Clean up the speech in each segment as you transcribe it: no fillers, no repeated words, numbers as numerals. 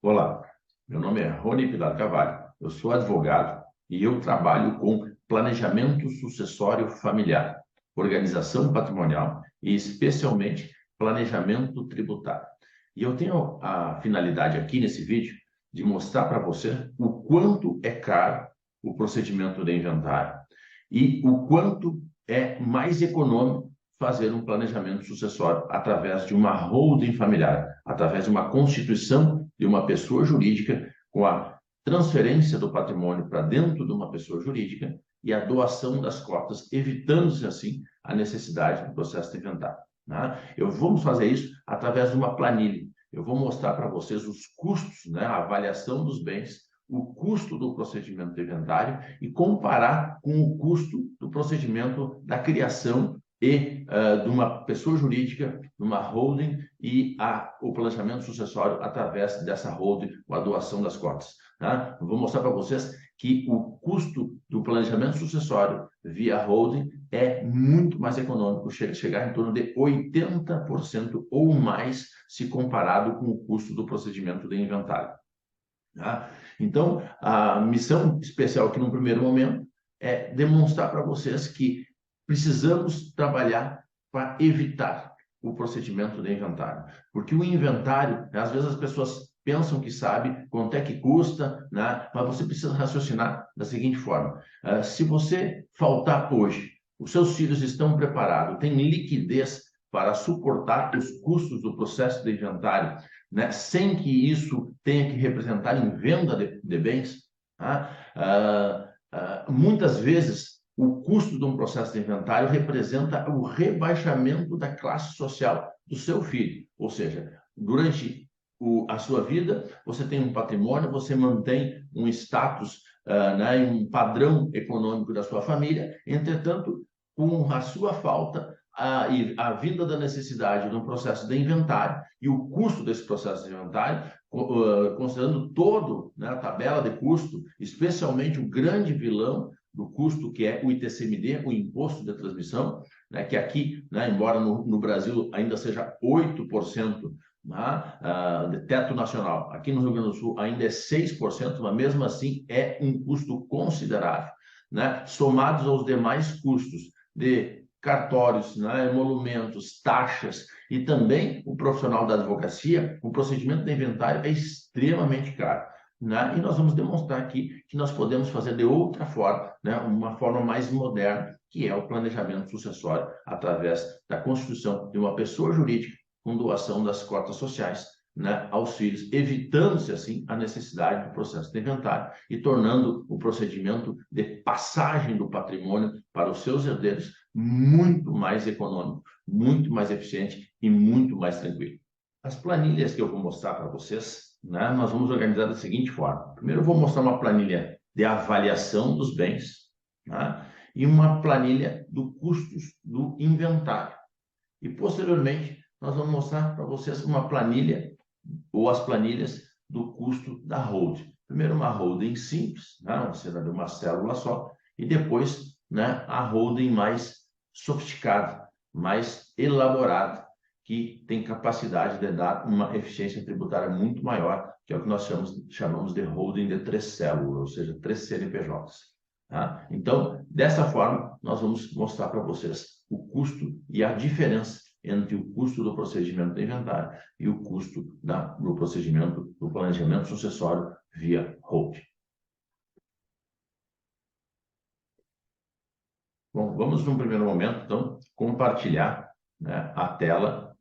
Olá, meu nome é Rony Pilar Carvalho, eu sou advogado e eu trabalho com planejamento sucessório familiar, organização patrimonial e especialmente planejamento tributário. E eu tenho a finalidade aqui nesse vídeo de mostrar para você o quanto é caro o procedimento de inventário e o quanto é mais econômico fazer um planejamento sucessório através de uma holding familiar, através de uma constituição de uma pessoa jurídica com a transferência do patrimônio para dentro de uma pessoa jurídica e a doação das cotas, evitando-se assim a necessidade do processo de inventário. Vamos fazer isso através de uma planilha. Eu vou mostrar para vocês os custos, a avaliação dos bens, o custo do procedimento de inventário e comparar com o custo do procedimento da criação de uma pessoa jurídica, de uma holding e o planejamento sucessório através dessa holding, com a doação das cotas. Eu vou mostrar para vocês que o custo do planejamento sucessório via holding é muito mais econômico, chegar em torno de 80% ou mais se comparado com o custo do procedimento de inventário. Então, a missão especial aqui no primeiro momento é demonstrar para vocês que precisamos trabalhar para evitar o procedimento de inventário. Porque o inventário, às vezes as pessoas pensam que sabe quanto é que custa, mas você precisa raciocinar da seguinte forma. Se você faltar hoje, os seus filhos estão preparados, têm liquidez para suportar os custos do processo de inventário, sem que isso tenha que representar em venda de bens. Muitas vezes, o custo de um processo de inventário representa o rebaixamento da classe social do seu filho. Ou seja, durante a sua vida, você tem um patrimônio, você mantém um status, um padrão econômico da sua família. Entretanto, com a sua falta, a vinda da necessidade de um processo de inventário e o custo desse processo de inventário, considerando todo, a tabela de custo, especialmente o grande vilão do custo, que é o ITCMD, o Imposto de Transmissão, que aqui, embora no Brasil ainda seja 8%, de teto nacional, aqui no Rio Grande do Sul ainda é 6%, mas mesmo assim é um custo considerável, somados aos demais custos de cartórios, emolumentos, taxas e também o profissional da advocacia, o procedimento de inventário é extremamente caro. E nós vamos demonstrar aqui que nós podemos fazer de outra forma, uma forma mais moderna, que é o planejamento sucessório, através da constituição de uma pessoa jurídica com doação das cotas sociais aos filhos, evitando-se assim a necessidade do processo de inventário e tornando o procedimento de passagem do patrimônio para os seus herdeiros muito mais econômico, muito mais eficiente e muito mais tranquilo. As planilhas que eu vou mostrar para vocês, nós vamos organizar da seguinte forma. Primeiro eu vou mostrar uma planilha de avaliação dos bens, e uma planilha do custos do inventário. E posteriormente nós vamos mostrar para vocês uma planilha ou as planilhas do custo da holding. Primeiro uma holding simples, você vai ver uma célula só, e depois a holding mais sofisticada, mais elaborada, que tem capacidade de dar uma eficiência tributária muito maior, que é o que nós chamamos de holding de 3 células, ou seja, 3 CNPJs. Então, dessa forma, nós vamos mostrar para vocês o custo e a diferença entre o custo do procedimento de inventário e o custo do procedimento do planejamento sucessório via holding. Bom, vamos num primeiro momento, então, compartilhar a tela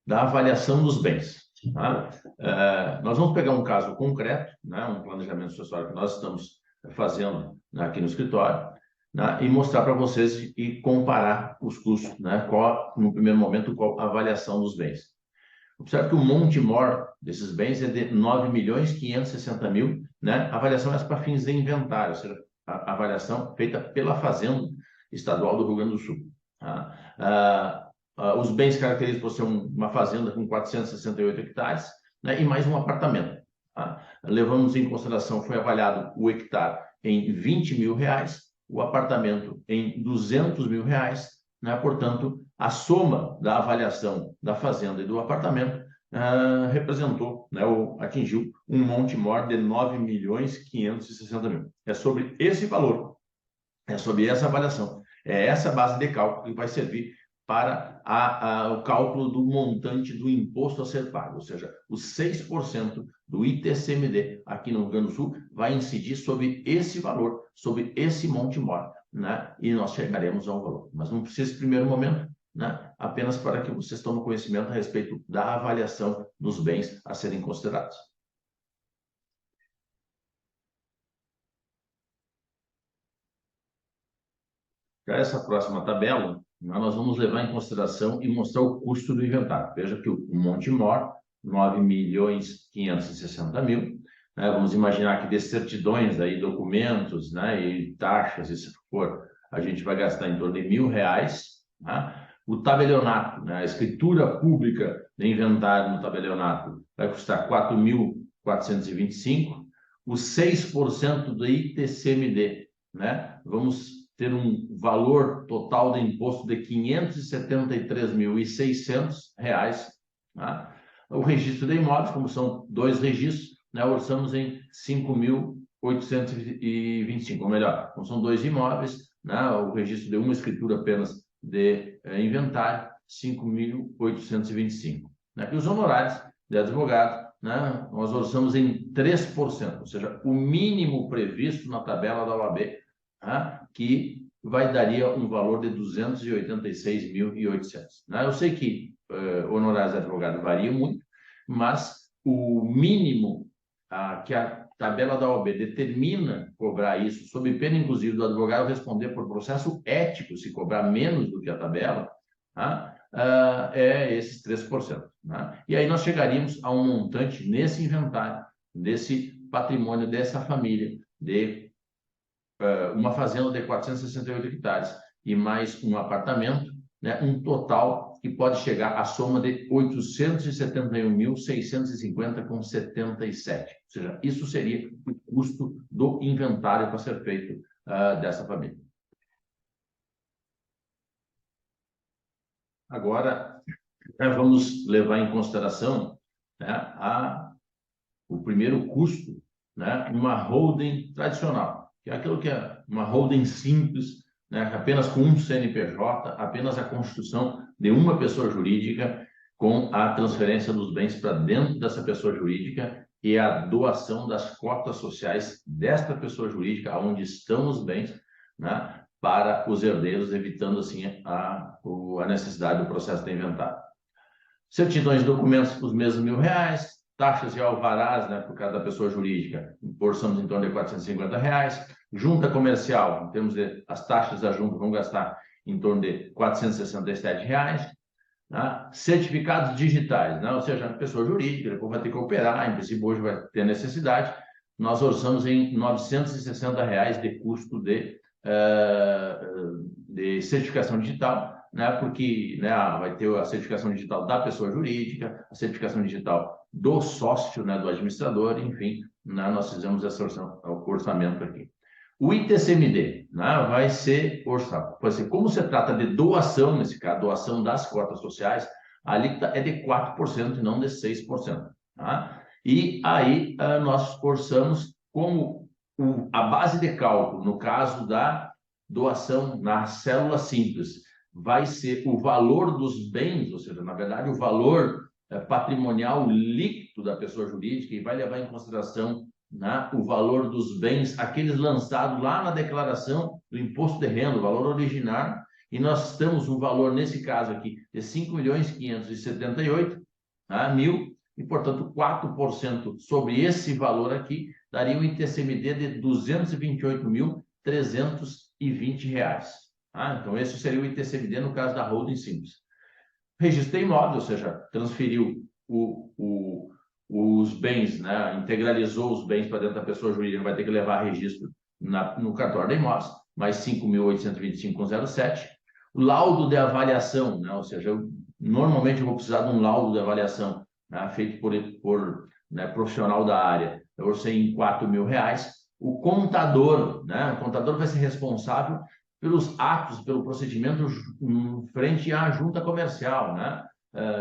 da avaliação dos bens. Nós vamos pegar um caso concreto, um planejamento sucessório que nós estamos fazendo aqui no escritório, e mostrar para vocês e comparar os custos, no primeiro momento, qual a avaliação dos bens. Observe que o monte mor desses bens é de 9.560.000, a avaliação é para fins de inventário, ou seja, a avaliação feita pela Fazenda Estadual do Rio Grande do Sul. Os bens característicos por ser uma fazenda com 468 hectares, e mais um apartamento. Levamos em consideração, foi avaliado o hectare em R$20 mil, o apartamento em R$200 mil, portanto, a soma da avaliação da fazenda e do apartamento representou, né, ou atingiu um monte maior de 9.560.000. É sobre esse valor, é sobre essa avaliação, é essa base de cálculo que vai servir para o cálculo do montante do imposto a ser pago, ou seja, os 6% do ITCMD aqui no Rio Grande do Sul vai incidir sobre esse valor, sobre esse monte maior, né? E nós chegaremos ao valor. Mas não precisa esse primeiro momento, né? Apenas para que vocês tomem conhecimento a respeito da avaliação dos bens a serem considerados. Para essa próxima tabela, nós vamos levar em consideração e mostrar o custo do inventário. Veja que o monte mor, 9.560.000, né? Vamos imaginar que de certidões, aí, documentos, né, e taxas, e se for, a gente vai gastar em torno de R$ 1.000. Né? O tabelionato, né, a escritura pública de inventário no tabelionato vai custar 4.425. Os 6% do ITCMD, né, vamos ter um valor total de imposto de R$ 573.600. Né? O registro de imóveis, como são 2 registros, né, orçamos em 5.825, ou melhor, como são 2 imóveis, né, o registro de uma escritura apenas de inventário, 5.825. Né? E os honorários de advogado, né, nós orçamos em 3%, ou seja, o mínimo previsto na tabela da OAB, que daria um valor de 286.800. Né? Eu sei que honorários de advogado variam muito, mas o mínimo que a tabela da OAB determina cobrar isso, sob pena, inclusive, do advogado responder por processo ético, se cobrar menos do que a tabela, é esses 3%. Né? E aí nós chegaríamos a um montante nesse inventário, desse patrimônio, dessa família, de uma fazenda de 468 hectares e mais um apartamento, né, um total que pode chegar à soma de 871.650,77. Ou seja, isso seria o custo do inventário para ser feito dessa família. Agora, vamos levar em consideração, né, o primeiro custo, né, uma holding tradicional, que é aquilo que é uma holding simples, né, apenas com um CNPJ, apenas a constituição de uma pessoa jurídica com a transferência dos bens para dentro dessa pessoa jurídica e a doação das cotas sociais desta pessoa jurídica, onde estão os bens, né, para os herdeiros, evitando assim a necessidade do processo de inventário. Certidões de documentos, os mesmos R$ 1.000, taxas e alvarás, né, por cada pessoa jurídica, orçamos em torno de R$ 450. Junta comercial, em termos de as taxas da junta, vamos gastar em torno de R$ 467. Né? Certificados digitais, né? Ou seja, a pessoa jurídica, depois vai ter que operar, em princípio hoje vai ter necessidade, nós orçamos em R$ 960 de custo de certificação digital, né? Porque, né, vai ter a certificação digital da pessoa jurídica, a certificação digital do sócio, né, do administrador, enfim, né, nós fizemos esse orçamento aqui. O ITCMD, né, vai ser orçado. Como se trata de doação, nesse caso, doação das cotas sociais, a alíquota é de 4% e não de 6%. Tá? E aí nós orçamos como a base de cálculo, no caso da doação na célula simples, vai ser o valor dos bens, ou seja, na verdade, o valor patrimonial líquido da pessoa jurídica, e vai levar em consideração, né, o valor dos bens, aqueles lançados lá na declaração do imposto de renda, o valor originário, e nós temos um valor, nesse caso aqui, de 5.578.000, e, portanto, 4% sobre esse valor aqui daria um ITCMD de R$ 228.320. Então, esse seria o ITCMD no caso da holding simples. Registro de imóvel, ou seja, transferiu os bens, né, integralizou os bens para dentro da pessoa jurídica, vai ter que levar registro no cartório de imóveis, mais 5.825,07. O laudo de avaliação, né, ou seja, normalmente eu vou precisar de um laudo de avaliação, né, feito por né, profissional da área. Eu orcei em R$ 4.000. O contador, né, o contador vai ser responsável pelos atos, pelo procedimento frente à junta comercial, né?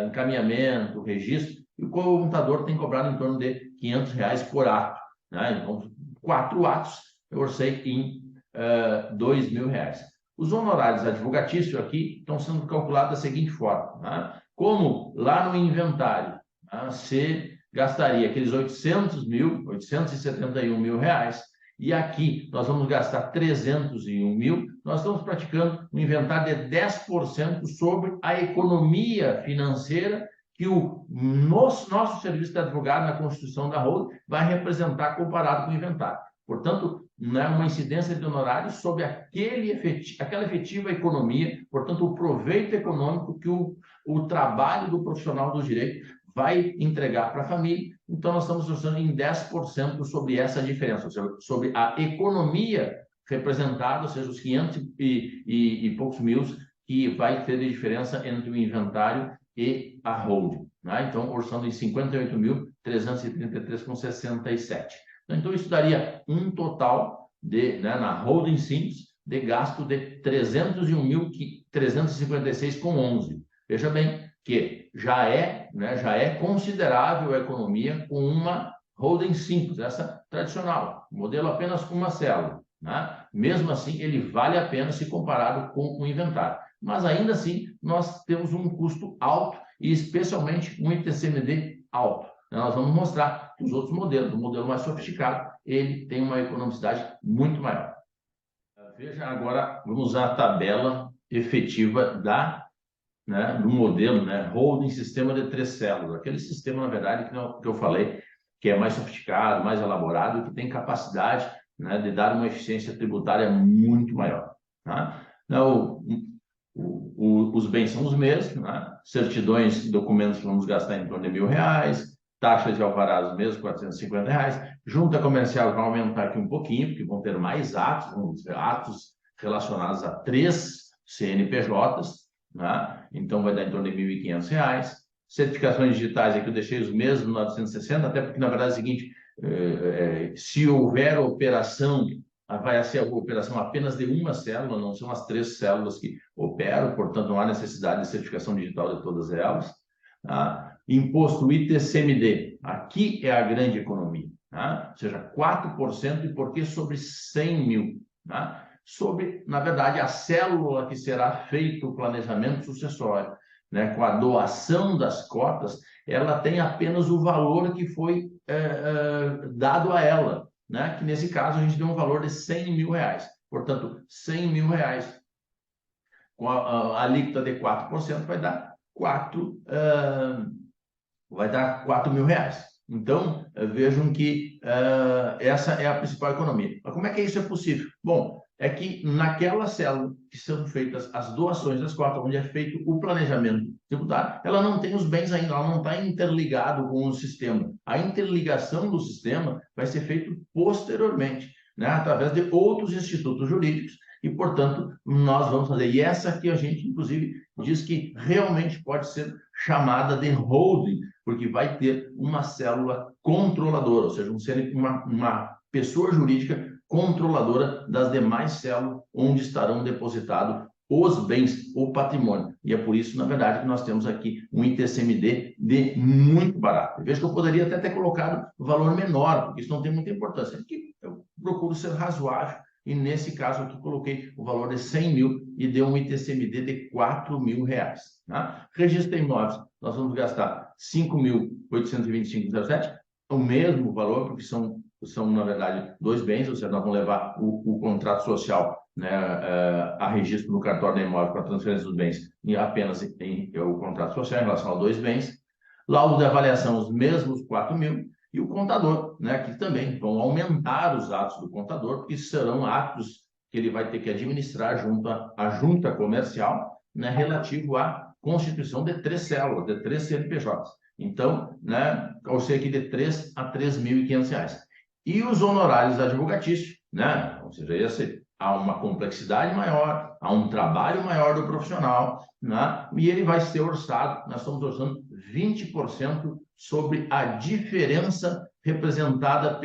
Encaminhamento, registro, e o contador tem cobrado em torno de R$ 500 por ato, né? Então, 4 atos eu orcei em R$ 2.000. Os honorários advogatícios aqui estão sendo calculados da seguinte forma, né? Como lá no inventário, né, você gastaria aqueles 871 mil reais, e aqui nós vamos gastar 301 mil, nós estamos praticando um inventário de 10% sobre a economia financeira que o nosso serviço de advogado na constituição da holding vai representar comparado com o inventário. Portanto, né, uma incidência de honorários sobre aquela efetiva economia, portanto, o proveito econômico que o trabalho do profissional do direito vai entregar para a família. Então, nós estamos usando em 10% sobre essa diferença, ou seja, sobre a economia representada, ou seja, os 500 e poucos mil que vai ter de diferença entre o inventário e a holding, né? Então, orçando em 58.333,67. Então, isso daria um total de, né, na holding simples, de gasto de 301.356,11. Veja bem que já é considerável a economia com uma holding simples, essa tradicional, modelo apenas com uma célula, né? Mesmo assim, ele vale a pena se comparado com o inventário. Mas ainda assim, nós temos um custo alto e especialmente um ITCMD alto. Nós vamos mostrar que os outros modelos, o modelo mais sofisticado, ele tem uma economicidade muito maior. Veja agora, vamos usar a tabela efetiva do modelo, né, holding sistema de 3 células. Aquele sistema, na verdade, que eu falei, que é mais sofisticado, mais elaborado, e que tem capacidade, né, de dar uma eficiência tributária muito maior. Tá? Então, os bens são os mesmos, né? Certidões, documentos que vamos gastar em torno de R$ 1.000, taxas de alvará os mesmos, R$ 450, junta comercial vai aumentar aqui um pouquinho, porque vão ter mais atos relacionados a 3 CNPJs, né? Então vai dar em torno de R$ 1.500. Certificações digitais aqui eu deixei os mesmos 960, até porque na verdade é o seguinte, se houver operação, vai ser a operação apenas de uma célula, não são as 3 células que operam, portanto não há necessidade de certificação digital de todas elas. Tá? Imposto ITCMD, aqui é a grande economia, tá? Ou seja, 4%, e por que sobre 100 mil? Tá? Sobre, na verdade, a célula que será feito o planejamento sucessório, né? Com a doação das cotas, ela tem apenas o valor que foi dado a ela, né? Que nesse caso a gente deu um valor de R$ 100 mil. Portanto, R$ 100 mil com a alíquota de 4% vai dar R$ 4 mil. Então, vejam que essa é a principal economia. Mas como é que isso é possível? Bom, é que naquela célula que são feitas as doações das cotas, onde é feito o planejamento tributário, ela não tem os bens ainda, ela não está interligado com o sistema. A interligação do sistema vai ser feita posteriormente, né, através de outros institutos jurídicos, e, portanto, nós vamos fazer. E essa aqui a gente, inclusive, diz que realmente pode ser chamada de holding, porque vai ter uma célula controladora, ou seja, uma pessoa jurídica controladora das demais células onde estarão depositados os bens, o patrimônio. E é por isso, na verdade, que nós temos aqui um ITCMD de muito barato. Veja que eu poderia até ter colocado o valor menor, porque isso não tem muita importância. Aqui eu procuro ser razoável, e nesse caso aqui coloquei o valor de 100 mil e deu um ITCMD de R$ 4 mil. Tá? Registro de imóveis, nós vamos gastar R$ 5.825,07, o mesmo valor, porque são, na verdade, 2 bens, ou seja, nós vamos levar o contrato social, né, a registro no cartório de imóvel para transferência dos bens e apenas o contrato social em relação a 2 bens. Laudo de avaliação, os mesmos 4 mil. E o contador, né, que também vão aumentar os atos do contador, porque serão atos que ele vai ter que administrar junto à junta comercial, né, relativo à constituição de 3 células, de 3 CNPJs. Então, né, eu sei aqui de 3 a R$ 3.500. E os honorários advogatícios, né, ou seja, há uma complexidade maior, há um trabalho maior do profissional, né, e ele vai ser orçado, nós estamos orçando 20% sobre a diferença representada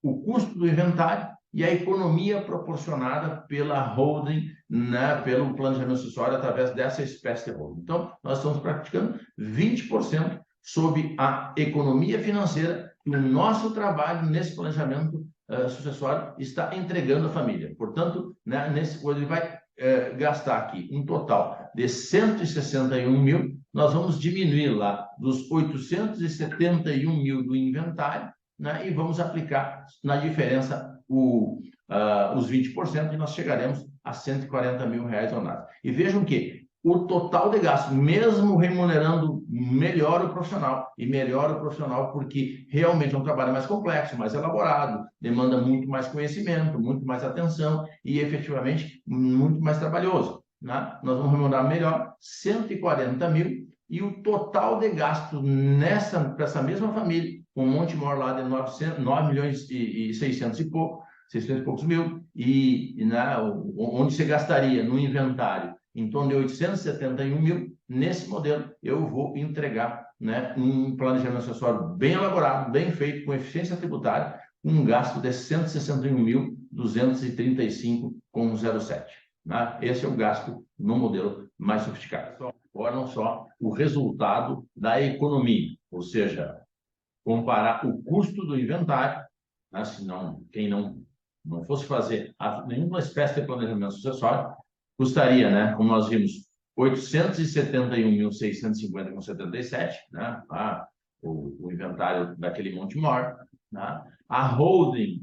o custo do inventário e a economia proporcionada pela holding, né, pelo planejamento sucessório através dessa espécie de holding. Então, nós estamos praticando 20% sob a economia financeira que o nosso trabalho nesse planejamento sucessório está entregando à família. Portanto, né, ele vai gastar aqui um total de 161 mil, nós vamos diminuir lá dos 871 mil do inventário, né, e vamos aplicar na diferença os 20% e nós chegaremos a 140 mil reais ou nada. E vejam que o total de gasto, mesmo remunerando melhor o profissional, e melhor o profissional porque realmente é um trabalho mais complexo, mais elaborado, demanda muito mais conhecimento, muito mais atenção e efetivamente muito mais trabalhoso, né? Nós vamos remunerar melhor 140 mil e o total de gasto para essa mesma família, com um monte maior lá de 9 milhões e 600 e pouco, 600 e poucos mil, né, onde você gastaria no inventário em torno de 871 mil, nesse modelo eu vou entregar, né, um planejamento acessório bem elaborado, bem feito, com eficiência tributária, um gasto de 161.235,07. Né? Esse é o gasto no modelo mais sofisticado. Olha só o resultado da economia, ou seja, comparar o custo do inventário, né, senão quem não fosse fazer nenhuma espécie de planejamento sucessório, custaria, né, como nós vimos, 871.650,77, né, o inventário daquele monte maior, né? A holding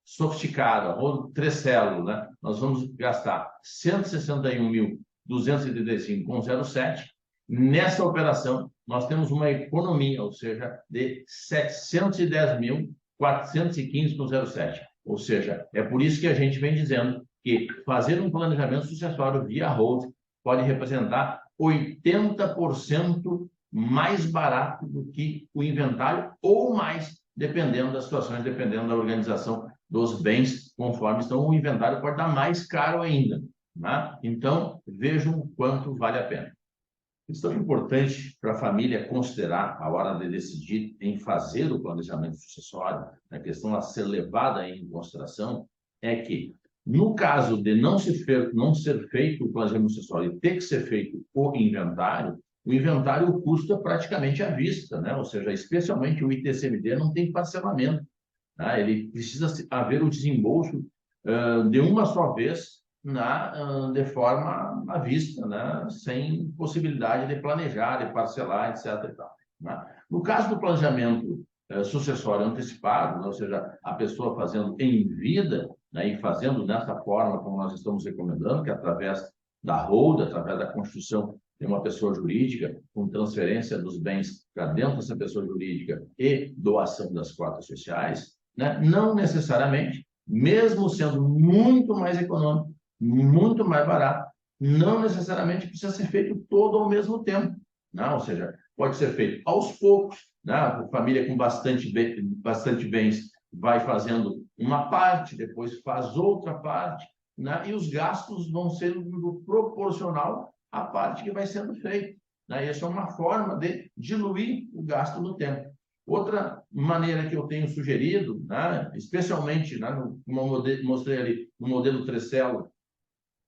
sofisticada, holding 3 células, né, nós vamos gastar 161.235,07. Nessa operação, nós temos uma economia, ou seja, de 710.415,07. Ou seja, é por isso que a gente vem dizendo que fazer um planejamento sucessório via holding pode representar 80% mais barato do que o inventário ou mais, dependendo das situações, dependendo da organização dos bens, conforme estão. O inventário pode dar mais caro ainda, né? Então, vejam o quanto vale a pena. Questão importante para a família considerar a hora de decidir em fazer o planejamento sucessório, a questão a ser levada em consideração, é que, no caso de não ser feito o planejamento sucessório e ter que ser feito o inventário custa praticamente à vista, né? Ou seja, especialmente o ITCMD não tem parcelamento, né? Ele precisa haver o desembolso de uma só vez, de forma à vista, né? Sem possibilidade de planejar, de parcelar, etc. E tal, né? No caso do planejamento sucessório antecipado, né? Ou seja, a pessoa fazendo em vida, né? E fazendo dessa forma como nós estamos recomendando, que é através da holding, através da constituição de uma pessoa jurídica, com transferência dos bens para dentro dessa pessoa jurídica e doação das cotas sociais, né? Não necessariamente, mesmo sendo muito mais econômico, muito mais barato, não necessariamente precisa ser feito todo ao mesmo tempo, né? Ou seja, pode ser feito aos poucos, né? A família com bastante bens vai fazendo uma parte, depois faz outra parte, né? E os gastos vão sendo proporcional à parte que vai sendo feita, né? Essa é uma forma de diluir o gasto no tempo. Outra maneira que eu tenho sugerido, né, especialmente, né, como eu mostrei ali, no modelo Trecelo,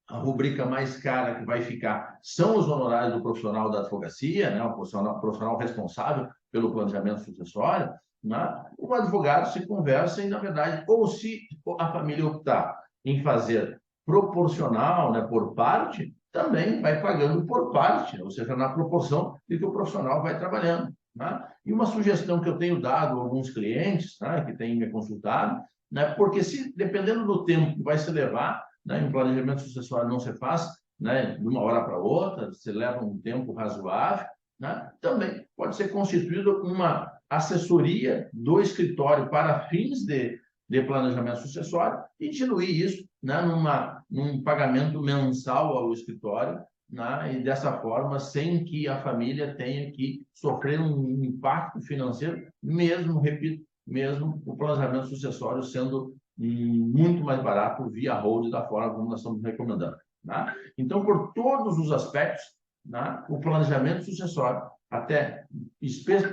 a rubrica mais cara que vai ficar são os honorários do profissional da advocacia, né, o profissional responsável pelo planejamento sucessório, né? O advogado se conversa e, na verdade, ou se a família optar em fazer proporcional, né, por parte, também vai pagando por parte, ou seja, na proporção de que o profissional vai trabalhando, né? E uma sugestão que eu tenho dado a alguns clientes, né, que têm me consultado, né, porque se, dependendo do tempo que vai se levar, né, um planejamento sucessório não se faz, né, de uma hora para outra, se leva um tempo razoável, né, também pode ser constituída uma assessoria do escritório para fins de planejamento sucessório e diluir isso, né, num pagamento mensal ao escritório, né, e dessa forma, sem que a família tenha que sofrer um impacto financeiro, mesmo, repito, mesmo o planejamento sucessório sendo muito mais barato via holding da forma como nós estamos recomendando, né? Então, por todos os aspectos, né, o planejamento sucessório, até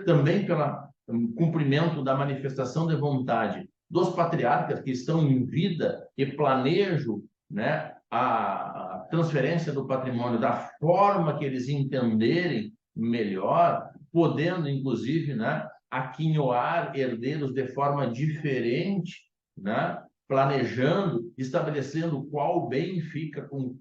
também pelo cumprimento da manifestação de vontade dos patriarcas que estão em vida e planejam, né, a transferência do patrimônio da forma que eles entenderem melhor, podendo, inclusive, né, aquinhoar herdeiros de forma diferente, né, planejando, estabelecendo qual bem fica com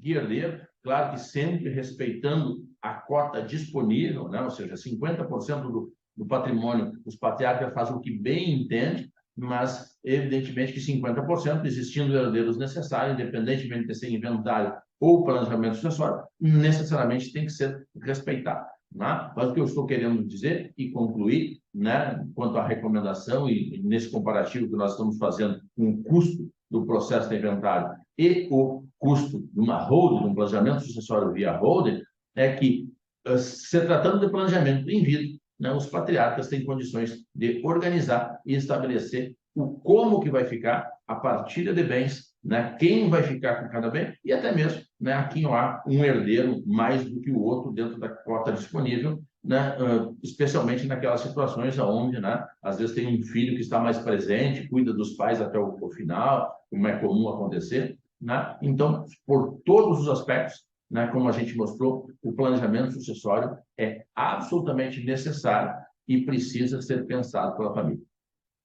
que herdeiro, claro que sempre respeitando a cota disponível, né, ou seja, 50% do patrimônio, os patriarcas fazem o que bem entende, mas evidentemente que 50%, existindo herdeiros necessários, independentemente de ser inventário ou planejamento sucessório, necessariamente tem que ser respeitado. Né? Mas o que eu estou querendo dizer e concluir, né, quanto à recomendação e nesse comparativo que nós estamos fazendo com o custo do processo de inventário e o custo de uma holding, de um planejamento sucessório via holding, é que, se tratando de planejamento em vida, né, os patriarcas têm condições de organizar e estabelecer o como que vai ficar a partilha de bens, né, quem vai ficar com cada bem e até mesmo, né, aqui não há um herdeiro mais do que o outro dentro da cota disponível, né, especialmente naquelas situações onde, né, às vezes tem um filho que está mais presente, cuida dos pais até o final, como é comum acontecer, né? Então, por todos os aspectos, né, como a gente mostrou, o planejamento sucessório é absolutamente necessário e precisa ser pensado pela família.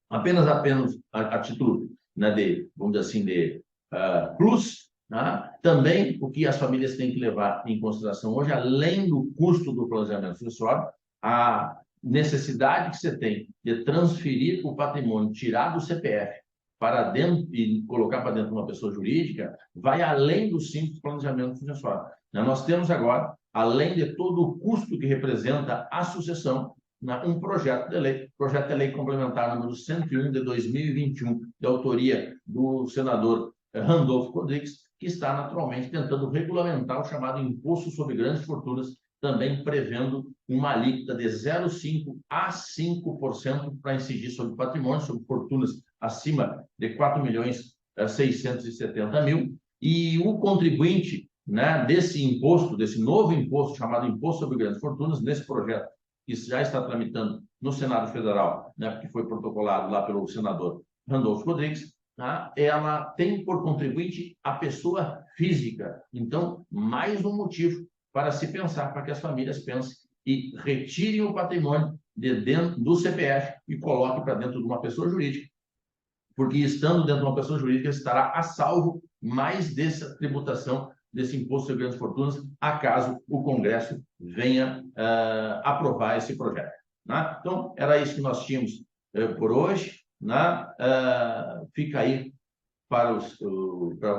Apenas a título, né, de, vamos dizer assim, de plus, né? Também o que as famílias têm que levar em consideração hoje, além do custo do planejamento sucessório, a necessidade que você tem de transferir o patrimônio, tirar do CPF para dentro e colocar para dentro de uma pessoa jurídica, vai além do simples planejamento sucessório. Nós temos agora, além de todo o custo que representa a sucessão, um projeto de lei complementar número 101 de 2021, de autoria do senador Randolfo Rodrigues, que está naturalmente tentando regulamentar o chamado imposto sobre grandes fortunas, também prevendo uma alíquota de 0,5% a 5% para incidir sobre patrimônio, sobre fortunas acima de 4.670.000, e o contribuinte, né, desse imposto, desse novo imposto chamado Imposto sobre Grandes Fortunas, nesse projeto que já está tramitando no Senado Federal, né, que foi protocolado lá pelo senador Randolfo Rodrigues, tá? Ela tem por contribuinte a pessoa física. Então, mais um motivo para se pensar, para que as famílias pensem e retirem o patrimônio de dentro do CPF e coloquem para dentro de uma pessoa jurídica, porque estando dentro de uma pessoa jurídica estará a salvo mais dessa tributação, desse imposto sobre grandes fortunas, acaso o Congresso venha aprovar esse projeto. Né? Então, era isso que nós tínhamos por hoje. Né? Fica aí para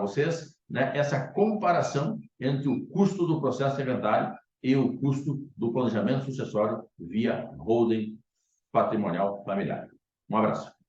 vocês, né, essa comparação entre o custo do processo de inventário e o custo do planejamento sucessório via holding patrimonial familiar. Um abraço.